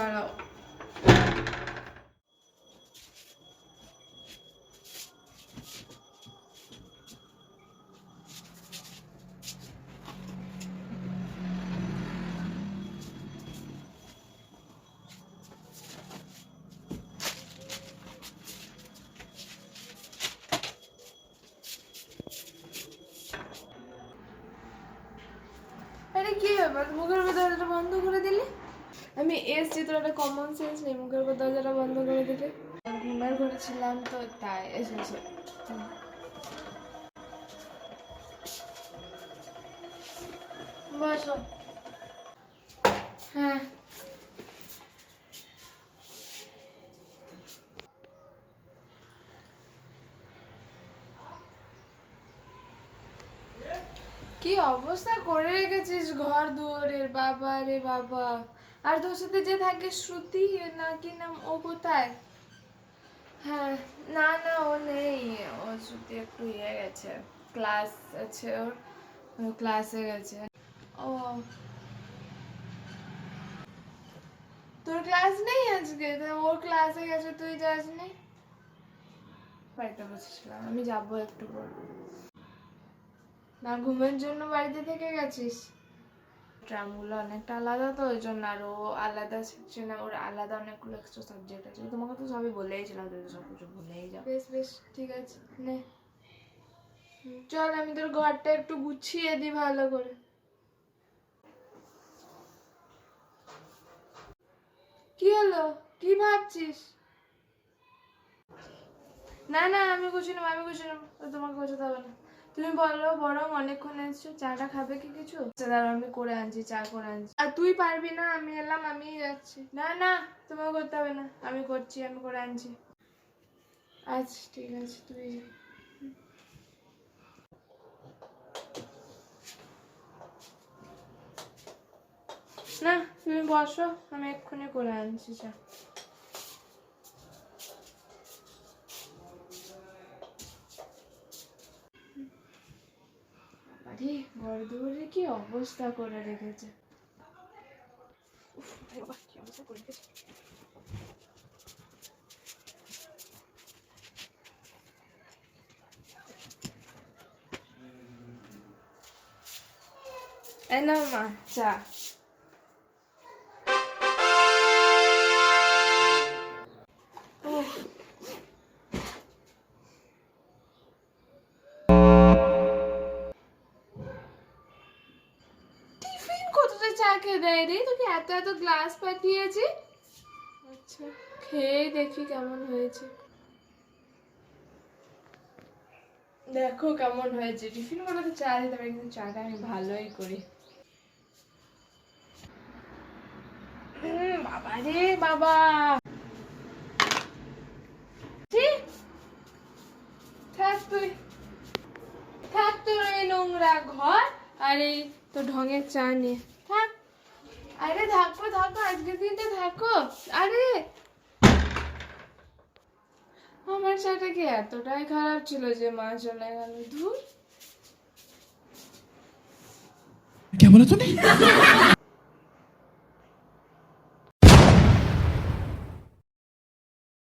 দাঁড়াও। আরে কি ব্যাপার, মুখের উপর দরজাটা বন্ধ করে দিলে? আমি এসছি, তোর একটা কমন সেন্স নেই, মুখের উপর দরজাটা বন্ধ করে দিলে? ঘুমের ঘরে ছিলাম তো তাই এসেছে। বসো। হ্যাঁ কি অবস্থা করে রেখেছিস ঘর দুয়ারের, বাবা রে বাবা। আর তোর সাথে যে থাকে শ্রুতি না কি নাম, ও কোথায়? হ্যাঁ, না না ও নেই, ও শ্রুতি একটু ইয়ে গেছে, ক্লাস আছে ওর, ক্লাসে গেছে। ও তোর ক্লাস নেই আজকে? ওর ক্লাসে গেছে, তুই যাসনি? বাড়িতে বসেছিলাম, আমি যাবো একটু পর। না ঘুমের জন্য বাড়িতে থেকে গেছিস? ট্রামগুলো অনেকটা আলাদা তো ওই জন্য, আর ও আলাদা সেকশনে, ওর আলাদা অনেকগুলো এক্সট্রা সাবজেক্ট আছে। তোমাকে তো সবই বলেইছিলাম, তুই তো সব কিছু ভুলেই যাও। বেশ বেশ ঠিক আছে, নে চল আমি তোর ঘরটা একটু গুছিয়ে দিই ভালো করে। কি হলো, কি ভাবছিস? না না আমি গুছিয়ে নেবো, আমি গুছিয়ে নেবো, তোমাকে গোছাতে হবে না। তুমি বলো, বরং অনেকক্ষণ এসছো, চাটা খাবে কি কিছু? দাঁড়াও আমি করে আনছি, চা করে আনছি। আর তুই পারবি না, আমি এলাম, আমি যাচ্ছি। না না তোমাকে করতে হবে না, আমি করছি, আমি করে আনছি। আচ্ছা ঠিক আছে, তুই না, তুমি বসো, আমি এক্ষুনি করে আনছি চা। আরে ঘর দুয়ারে কি অবস্থা করে রেখেছে। উফ, বাবা কি অবস্থা করে রেখেছে। এই নাও মা চা। উফ, টিফিন কতটা চা খেয়ে দেয় রে, তোকে এত এত গ্লাস পাঠিয়েছি। আচ্ছা খেয়ে দেখি কেমন হয়েছে। দেখো কেমন হয়েছে, টিফিন গুলোতে চা দিতে পারি, কিন্তু চাটা আমি ভালোই করি। বাবা রে বাবা, থাক তুই, থাক তোর এই নোংরা ঘর আর এই তো ঢঙের চা নিয়ে থাক। আরে থাকো থাকো, আজকের দিনটা থাকো। আরে আমার চাটা কি এতটাই খারাপ ছিল যে মা চলে গেল? ধুর। क्या बोला तूने?